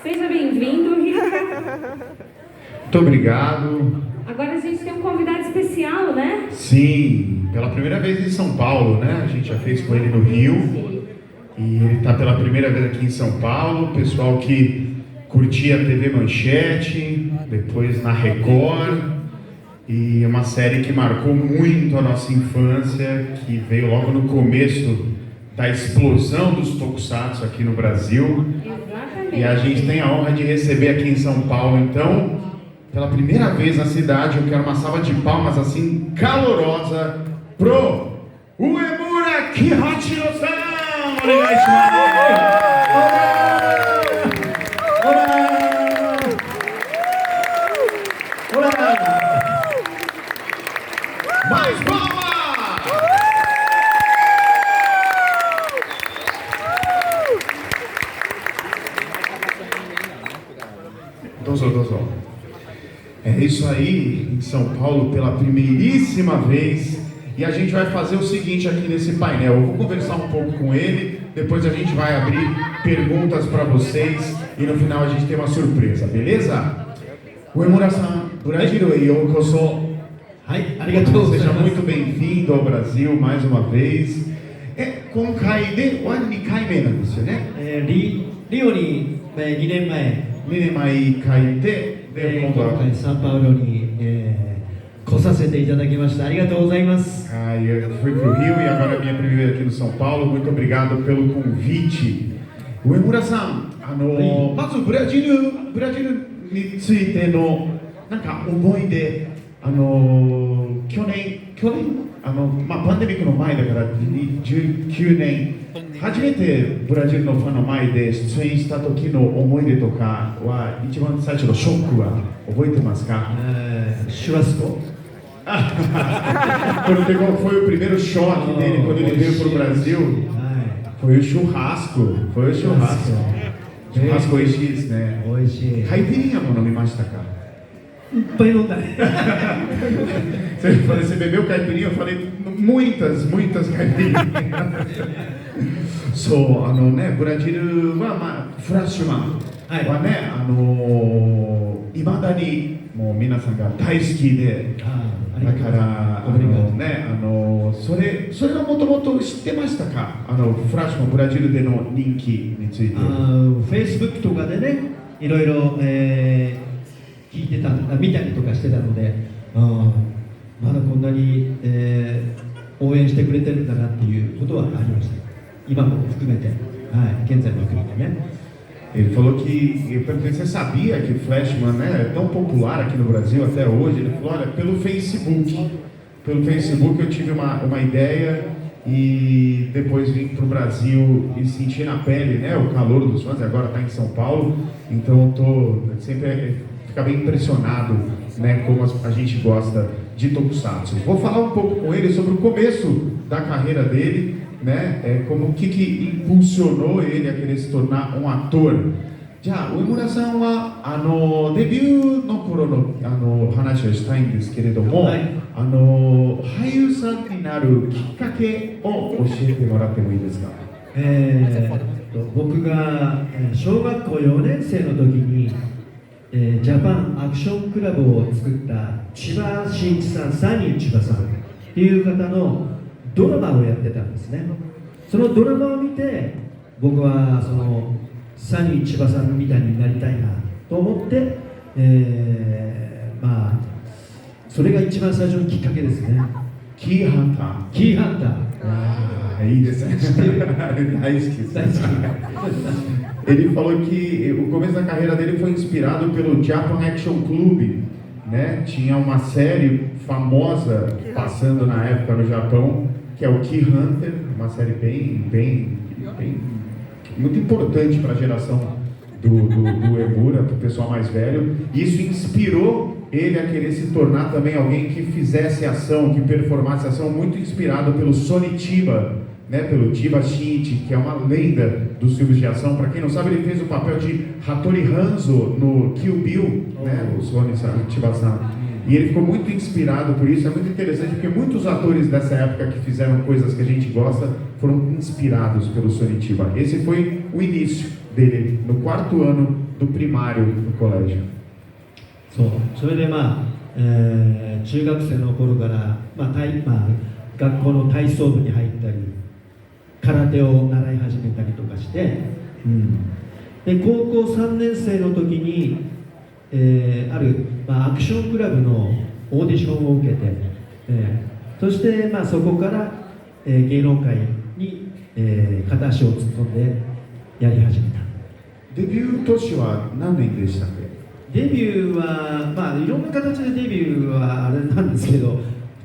Seja bem-vindo, Rica. Muito obrigado. Agora a gente tem um convidado especial, né? Sim, pela primeira vez em São Paulo, né? A gente já fez com ele no Rio. E ele está pela primeira vez aqui em São Paulo. Pessoal que curtia a TV Manchete, depois na Record. E uma série que marcou muito a nossa infância, que veio logo no começo da explosão dos tokusatsu aqui no Brasil. Exatamente. E a gente tem a honra de receber aqui em São Paulo, então, pela primeira vez na cidade, eu quero uma salva de palmas assim, calorosa, pro Uemura Kihachiro-san! Mais palmas! Dozo. É isso aí, em São Paulo, pela primeiríssima vez. E a gente vai fazer o seguinte aqui nesse painel. Eu vou conversar um pouco com ele, depois a gente vai abrir perguntas para vocês e no final a gente tem uma surpresa, beleza? Uemura-san, Brasil e Yokoso. Seja muito bem-vindo ao Brasil mais uma vez. Konkai de wa 2回目なんですよね。リオに2年前、2年前書いて、で今度は今回サンパウロに、来させていただきました。ありがとうございます。Eu fui para o Rio e agora é minha primeira aqui no São Paulo. Muito obrigado pelo convite. Uemura-san, まずブラジルについてのなんか思い出、去年パンデミックの前だから19年初めてブラジルのファンの前で出演した時の思い出とかは一番最初のショックは覚えてますか？シュラスコ。Quando foi o primeiro choque dele quando ele veio para o Brasil, foi o churrasco. Churrasco oishi, né? Oishi. Caipirinha, mano, me machita, cara. いっぱい飲んだね。 Você bebeu caipirinha? Eu falei muitas caipirinhas. そう、ブラジルは、フラッシュマンはね、いまだにもう皆さんが大好きで、だからそれはもともと知ってましたか？フラッシュマンブラジルでの人気について。Facebook とかでね、いろいろ、聞いてた、見たりとかしてたので、まだこんなに、応援してくれてるんだなっていうことはありました。今も含めて、現在も含めてね。Ele falou que, eu perguntei, você sabia que Flashman, né, é tão popular aqui no Brasil até hoje? Ele falou, olha, pelo Facebook eu tive uma ideia e depois vim para o Brasil e senti na pele, né, o calor dos fãs, agora está em São Paulo, então sempre fica bem impressionado, né, como a gente gosta de Tokusatsu. Vou falar um pouco com ele sobre o começo da carreira dele, né, como o que impulsionou ele a querer se tornar um ator. Já, Uemura-sanはデビューの頃の話をしたいんですけれども、俳優さんになるきっかけを教えてもらってもいいですか？僕が小学校4年生の時に、ジャパンアクションクラブを作った千葉真一さん、サニー千葉さんっていう方のドラマをやってたんですね。そのドラマを見て僕はそのサニー千葉さんみたいになりたいなと思って、それが一番最初のきっかけですね。キーハンター。いいですね。大好きです。Ele falou que o começo da carreira dele foi inspirado pelo Japan Action Club, né? Tinha uma série famosa passando na época no Japão, que é o Key Hunter, uma série bem muito importante para a geração do Uemura, para o pessoal mais velho. Isso inspirou ele a querer se tornar também alguém que fizesse ação, que performasse ação, muito inspirado pelo Sonny Chiba, né, pelo Chiba Shinichi, que é uma lenda dos filmes de ação. Para quem não sabe, ele fez o papel de Hattori Hanzo no Kill Bill, né, o Sonny Chiba-san. E ele ficou muito inspirado por isso. É muito interessante porque muitos atores dessa época que fizeram coisas que a gente gosta foram inspirados pelo Sonny Chiba. Esse foi o início dele no quarto ano do primário do colégio. それで中学生の頃から、学校の体操部に入ったり空手を習い始めたりとかして、で高校3年生の時に、ある、アクションクラブのオーディションを受けて、そして、そこから、芸能界に、片足を突っ込んでやり始めた。デビュー年は何年でしたっけ？デビューは、いろんな形でデビューはあれなんですけど、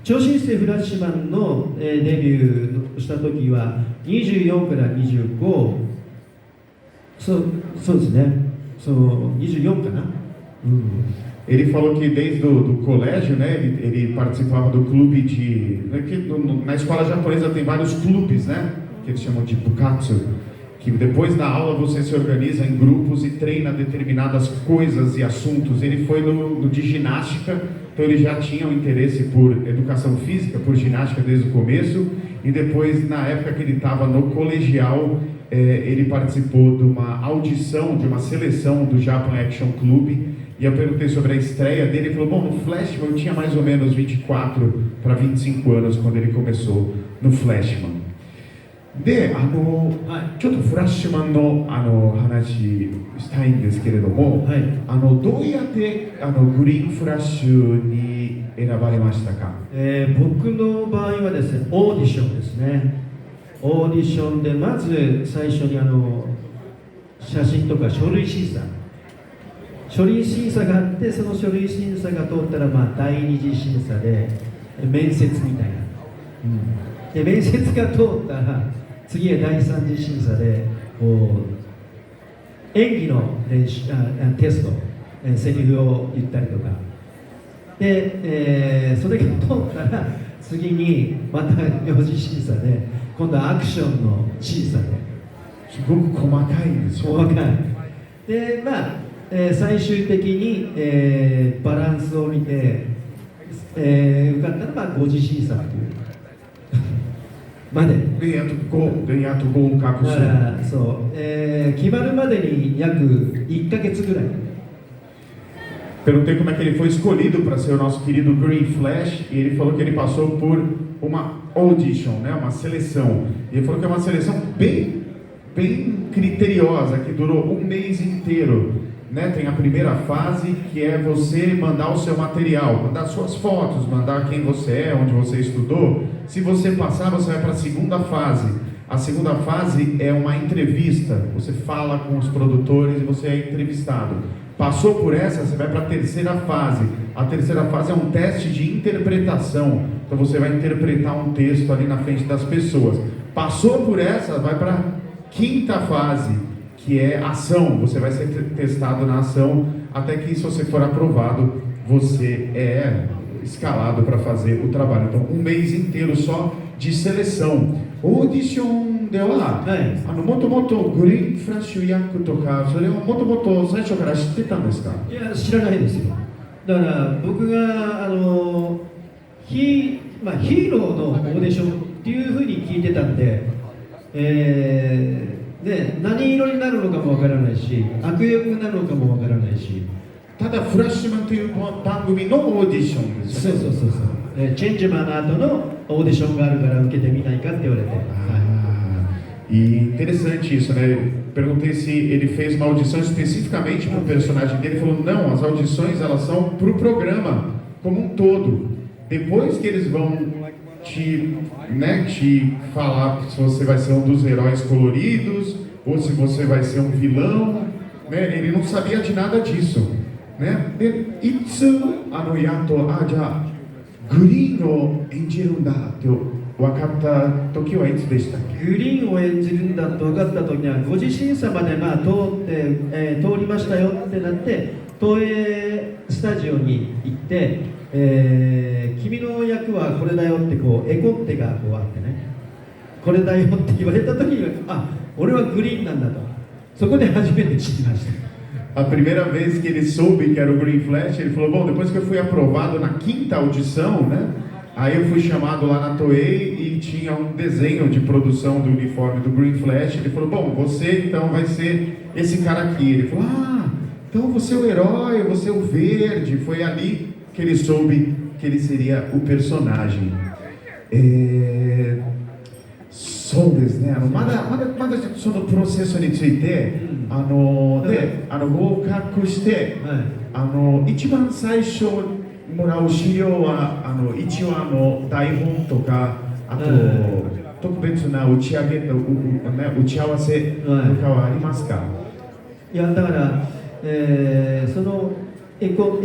超新星フラッシュマンの、デビューした時は24から25、そうですね、24かな。Ele falou que desde do colégio, né, ele participava do clube de... Na escola japonesa tem vários clubes, né, que eles chamam de bukatsu, que depois da aula você se organiza em grupos e treina determinadas coisas e assuntos. Ele foi no de ginástica, então ele já tinha um interesse por educação física, por ginástica desde o começo, e depois, na época que ele estava no colegial, ele participou de uma audição, de uma seleção do Japan Action Club. E eu perguntei sobre a estreia dele, ele falou, bom, no Flashman eu tinha mais ou menos 24 para 25 anos quando ele começou no Flashman. で、ちょっとフラッシュマンの話したいんですけれども、どうやってグリーンフラッシュに選ばれましたか？僕の場合はですね、オーディションですね。オーディションでまず最初に写真とか書類審査があって、その書類審査が通ったら、第二次審査で面接みたいな、で面接が通ったら次へ第三次審査で演技のテスト、セリフを言ったりとかで、それが通ったら次にまた4次審査で今度はアクションの審査ですごく細かいんですよ。細かいで、最終的に、バランスを見て、受かったら5次審査というまででやっと合格する。そう、決まるまでに約1ヶ月ぐらい。Perguntei como é que ele foi escolhido para ser o nosso querido Green Flash e ele falou que ele passou por uma audition, né, uma seleção. E ele falou que é uma seleção bem criteriosa, que durou um mês inteiro. Né? Tem a primeira fase, que é você mandar o seu material, mandar suas fotos, mandar quem você é, onde você estudou. Se você passar, você vai para a segunda fase. A segunda fase é uma entrevista. Você fala com os produtores e você é entrevistado. Passou por essa, você vai para a terceira fase. A terceira fase é um teste de interpretação. Então você vai interpretar um texto ali na frente das pessoas. Passou por essa, vai para a quinta fase, que é ação. Você vai ser testado na ação, até que, se você for aprovado, você é escalado para fazer o trabalho. Então, um mês inteiro só de seleção. Audition では、もともとグリーンフラッシュ役とか、それをもともと最初から知ってたんですか？いや、知らないですよ。だから僕がヒーローのオーディションっていうふうに聞いてたんで、何色になるのかもわからないし、悪役になるのかもわからないし、ただフラッシュマンという番組のオーディションですね。そうチェンジマンの後のオーディションがあるから受けてみないかって言われて。E interessante isso, né? Perguntei se ele fez uma audição especificamente para o personagem dele. Ele falou, não, as audições elas são para o programa como um todo. Depois que eles vão te falar se você vai ser um dos heróis coloridos ou se você vai ser um vilão, né? Ele não sabia de nada disso, né? Itsu yato ja green o enjiru ndaって分かった時はいつでしたっけ？グリーンを演じるんだと分かった時には5次審査まで通りましたよってなって東映スタジオに行って、君の役はこれだよって絵コンテがあってね、これだよって言われた時には俺はグリーンなんだと、そこで初めて知りました。A primeira vez que ele soube que era o Green Flash, ele falou, bom, depois que eu fui aprovado na quinta audição, né? Aí eu fui chamado lá na Toei e tinha um desenho de produção do uniforme do Green Flash. Ele falou, bom, você então vai ser esse cara aqui. Ele falou, então você é o herói, você é o verde. Foi ali que ele soube que ele seria o personagem. そうですね。まだそのプロセスについて、合格して、一番最初もらう資料は一応台本とか、あと、特別な打ち合わせとかはありますか？いやだから、その絵をこ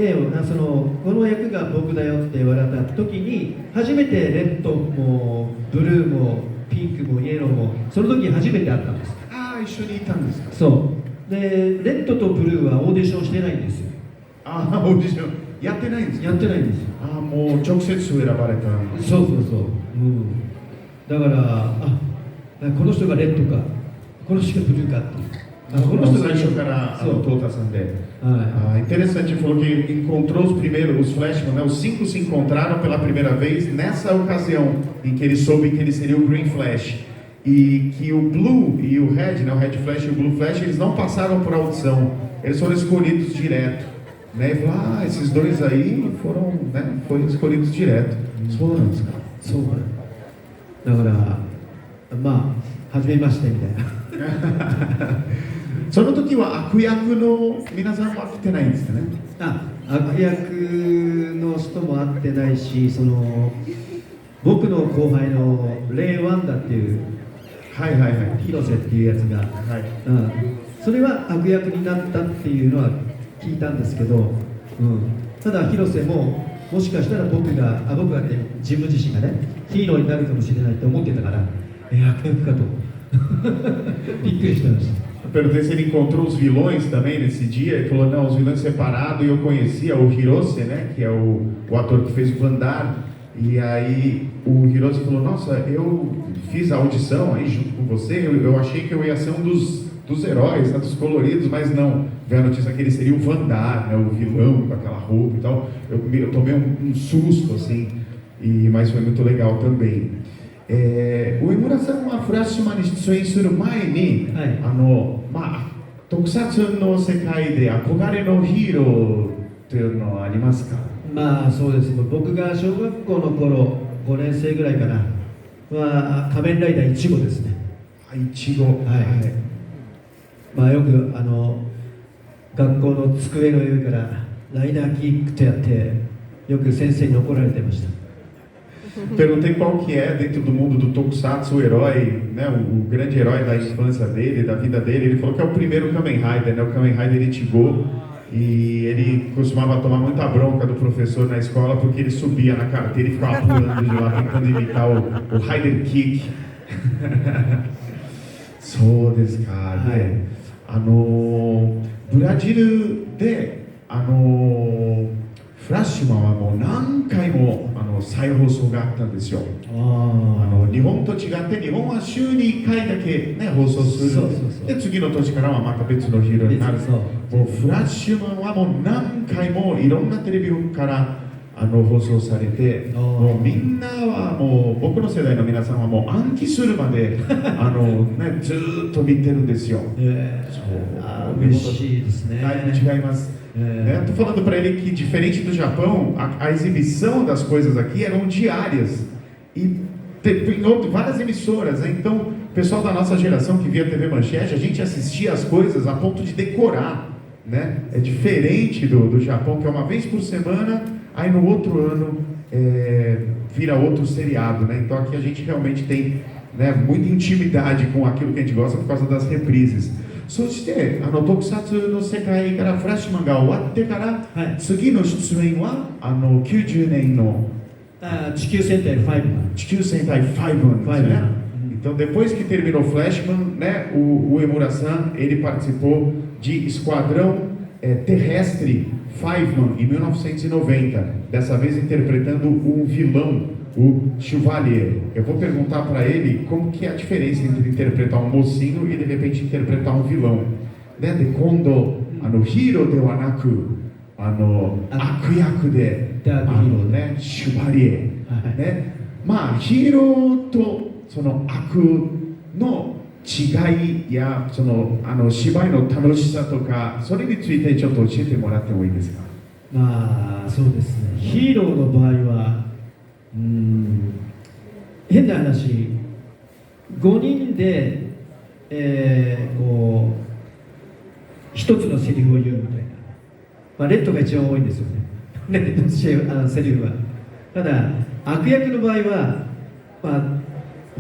の役が僕だよって言われた時に初めてレッドもブルーもピンクもイエローもその時に初めて会ったんです。一緒にいたんですか？そうでレッドとブルーはオーディションしてないんですよ。オーディションやってないんですか？やってないんですよ。もう直接選ばれた。そう、だからこの人がレッドかこの人がブルーかっていう。最初からトータさんで。Interessante, ele falou que encontrou os Flashman, né? Os 5 se encontraram pela primeira vez nessa ocasião em que ele soube que ele seria o Green Flash. E que o Blue e o Red, né? O Red Flash e o Blue Flash, eles não passaram por audição, eles foram escolhidos direto. Né? E falou, esses dois aí foram escolhidos direto. Foram, cara. そうだから初めましてみたいな。その時は悪役の皆さんは来てないんですかね？悪役の人も会ってないし、僕の後輩のレイ・ワンダっていう広瀬っていうやつが、それは悪役になったっていうのは聞いたんですけど、ただ広瀬ももしかしたら僕がって自分自身がねヒーローになるかもしれないと思ってたから、悪役かとびっくりしてました。Perguntei se ele encontrou os vilões também nesse dia. Ele falou, não, os vilões separados. E eu conhecia o Hirose, né, que é o ator que fez o Vandar. E aí o Hirose falou, nossa, eu fiz a audição aí junto com você. Eu achei que eu ia ser um dos heróis, né, dos coloridos, mas não. Veio a notícia que ele seria o Vandar, né, o vilão com aquela roupa e tal. Eu tomei um susto, assim, mas foi muito legal também. 上村さんはフラッシュマンに出演する前に、特撮の世界で憧れのヒーローというのはありますか？そうです。僕が小学校の頃5年生ぐらいかなは仮面ライダーイチゴですね。イチゴ。よく学校の机の上からライダーキックとやってよく先生に怒られてました。Perguntei qual que é dentro do mundo do Tokusatsu o herói, né, o grande herói da infância dele, da vida dele. Ele falou que é o primeiro Kamen Rider, né, o Kamen Rider Ichigo. E ele costumava tomar muita bronca do professor na escola porque ele subia na carteira e ficava pulando de lá tentando imitar o Rider Kick. そうですか。ブラジルでフラッシュマンはもう何回も再放送があったんですよ。日本と違って日本は週に1回だけ、ね、放送する。で次の年からはまた別のヒーローになる。もうフラッシュマンはもう何回もいろんなテレビ局から放送されて、もうみんなはもう僕の世代の皆さんはもう暗記するまでずーっと見てるんですよ。嬉しいですね。違います。Estou falando para ele que, diferente do Japão, a exibição das coisas aqui eram diárias e em várias emissoras, né? Então, o pessoal da nossa geração que via TV Manchete, a gente assistia as coisas a ponto de decorar, né? É diferente do Japão, que é uma vez por semana, aí no outro ano vira outro seriado, né? Então aqui a gente realmente tem, né, muita intimidade com aquilo que a gente gosta por causa das reprises. そして特撮の世界からフラッシュマンが終わってから、次の出演は90年の地球戦隊5。地球戦隊5なんですね。Então depois que terminou Flashman, né, o Emura-san, ele participou de Esquadrão Terrestre Fiveman em 1990, dessa vez interpretando um vilão, o Chevalier. Eu vou perguntar para ele como que é a diferença entre interpretar um mocinho e de repente interpretar um vilão. Né? De quando hiro de wa naku, akuyaku de, né, Chevalier. ね、まあヒーローとその悪の違いやその芝居の楽しさとか、それについてちょっと教えてもらってもいいですか？まあそうですね、ヒーローの場合は変な話、5人で、こう一つのセリフを言うみたいな、まあ、レッドが一番多いんですよねレッドのセリフは。ただ悪役の場合は、まあ、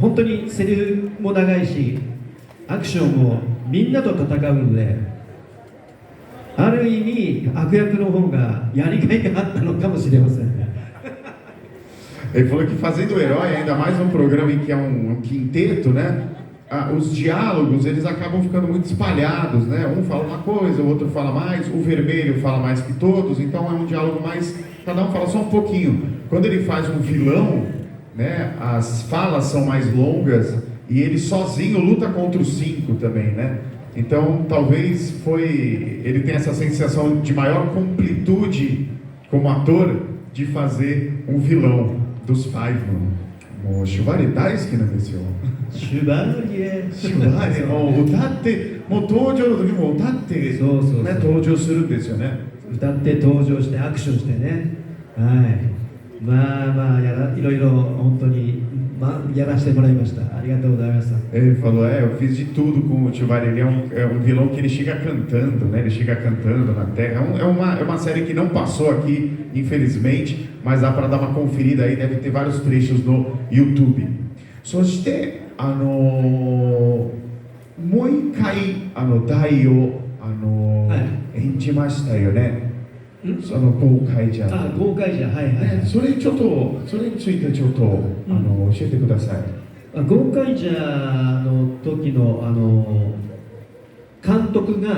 本当にセリフも長いしアクションもみんなと戦うので、ある意味悪役の方がやりがいがあったのかもしれません。Ele falou que fazendo o herói, ainda mais um programa em que é um quinteto, né? Os diálogos eles acabam ficando muito espalhados, né? Um fala uma coisa, o outro fala mais, o vermelho fala mais que todos, então é um diálogo mais, cada um fala só um pouquinho. Quando ele faz um vilão, né? As falas são mais longas e ele sozinho luta contra os 5 também, né? Então talvez ele tenha essa sensação de maior completude como ator de fazer um vilão dos 5 もう縛り大好きなんですよ。シュバリエもう歌ってもう登場の時も歌って、そうそうそう、ね、登場するんですよね。歌って登場してアクションしてね、はい、まあまあいろいろ本当に、やらせてもらいました。ありがとうございました。Ele falou, eu fiz de tudo com o Chuvari. Ele é um vilão que ele chega cantando, né? Ele chega cantando na terra. É uma série que não passou aqui, infelizmente, mas dá para dar uma conferida aí, deve ter vários trechos no YouTube. そしてもう一回大を演じましたよね。その豪快じゃ。豪快じゃ、はいはい、はい。それについてちょっと教えてください。豪快じゃの時の監督が、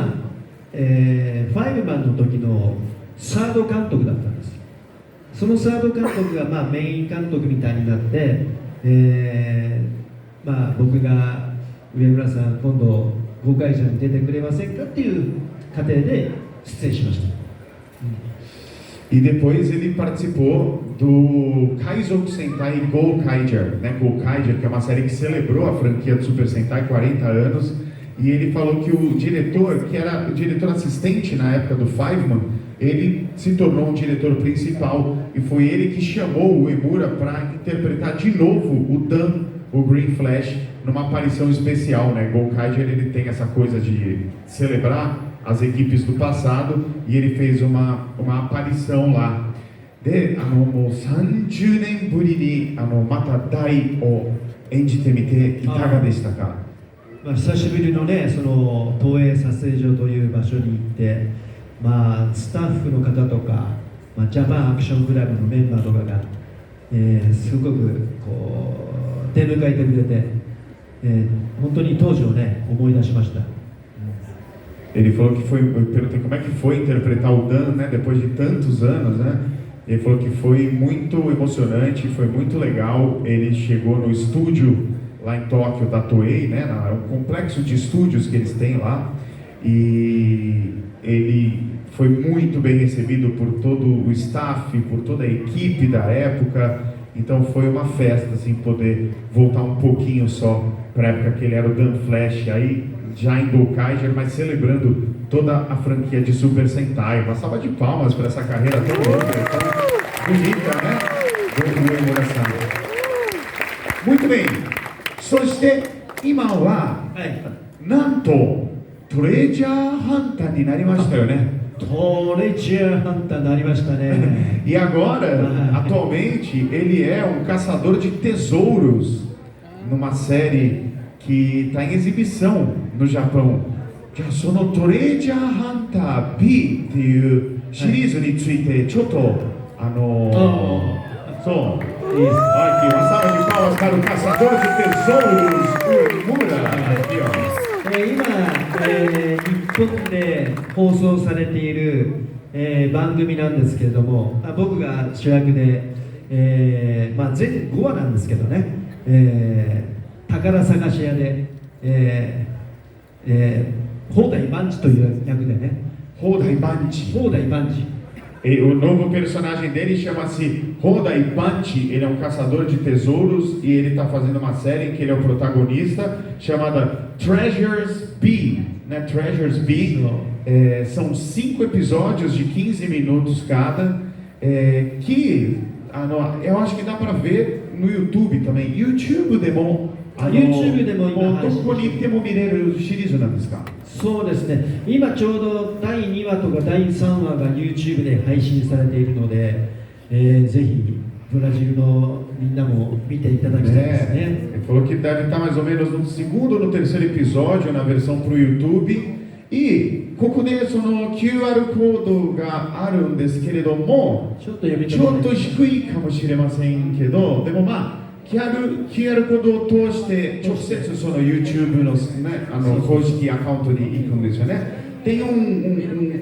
ファイブマンの時のサード監督だったんです。そのサード監督が、メイン監督みたいになって、僕が上村さん今度豪快じゃに出てくれませんかっていう過程で出演しました。E depois ele participou do Kaizou Sentai Gokaiger, né? Gokaiger, que é uma série que celebrou a franquia do Super Sentai 40 anos. E ele falou que o diretor, que era o diretor assistente na época do Fiveman, ele se tornou um diretor principal e foi ele que chamou o Uemura para interpretar de novo o Dan, o Green Flash, numa aparição especial, né? Gokaiger, ele tem essa coisa de celebrar as equipes do passado e ele fez uma aparição lá. De 30年ぶりにまた大を演じてみていかがでしたか？久しぶりのね、その東映撮影所という場所に行って、スタッフの方とか、ジャパンアクションクラブのメンバーとかが、すごくこう出迎えてくれて、本当に当時をね思い出しました。Ele falou que foi, eu perguntei como é que foi interpretar o Dan, né, depois de tantos anos, né? Ele falou que foi muito emocionante, foi muito legal. Ele chegou no estúdio lá em Tóquio da Toei, né, um complexo de estúdios que eles têm lá, e ele foi muito bem recebido por todo o staff, por toda a equipe da época. Então foi uma festa, assim, poder voltar um pouquinho só para a época que ele era o Dan Flash, aí já em Gokaiger, mas celebrando toda a franquia de Super Sentai. Uma salva de palmas para essa carreira tão longa, tão bonita, né? Do Uemura-san. Muito bem. そして今は、なんとトレジャーハンターになりましたよね。トレジャーハンターになりましたね。E agora, atualmente, ele é um caçador de tesouros numa série que está em exibição no Japão. じゃあそのトレジャーハンター B っていうシリーズについてちょっとそう。Aqui, uma salva de palmas para o caçador de tesouros, Uemura. 今、日本で放送されている、番組なんですけれども、僕が主役で、全5話なんですけどね、宝探し屋で、砲台万次という役でね、砲台万次、砲台万次、E o novo personagem dele chama-se Hoda Ipanchi, ele é um caçador de tesouros e ele está fazendo uma série em que ele é o protagonista, chamada Treasures B, né? Treasures B. São 5 episódios de 15 minutos cada, que eu acho que dá para ver no YouTube também. YouTube でも YouTube でも今配信どこに行っても見れるシリーズなんですか？そうですね、今ちょうど第2話とか第3話が YouTube で配信されているので、ぜひブラジルのみんなも見ていただきたいですね。Ele falou que deve estar mais ou menos no segundo ou no terceiro episódio na versão para o YouTube. E ここでその QR コードがあるんですけれども、ちょっと読みちょっと低いかもしれませんけど、でもまあQR コードを通して直接その YouTube の、ね、公式アカウントに行くんですよね。Tem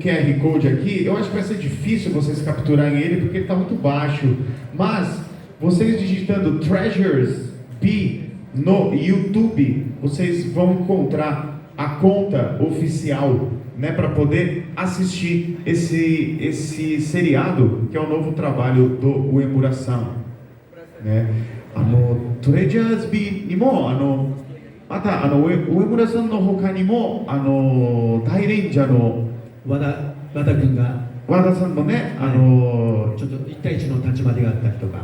QR Code aqui, eu acho que vai ser difícil vocês capturarem ele porque ele está muito baixo, mas vocês digitando Treasures B no YouTube, vocês vão encontrar a conta oficial, né, para poder assistir esse seriado, que é o novo trabalho do Uemura-san, né? Treasures B にもまた上村さんの他にも大レンジャーの和田君が和田さんのねちょっと1対1の立ち回りがあったりとか。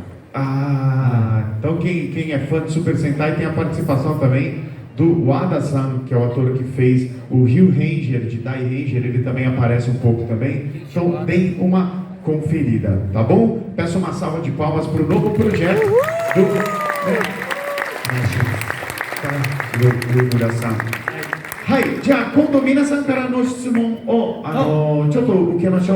Então quem é fã de Super Sentai tem a participação também do Wada-san, que é o ator que fez o Ryu Ranger de Dai Ranger, ele também aparece um pouco também. Então deem uma conferida, tá bom? Peço uma salva de palmas para o novo projeto do 村さん。はい、じゃあ今度皆さんからの質問をちょっと受けましょう。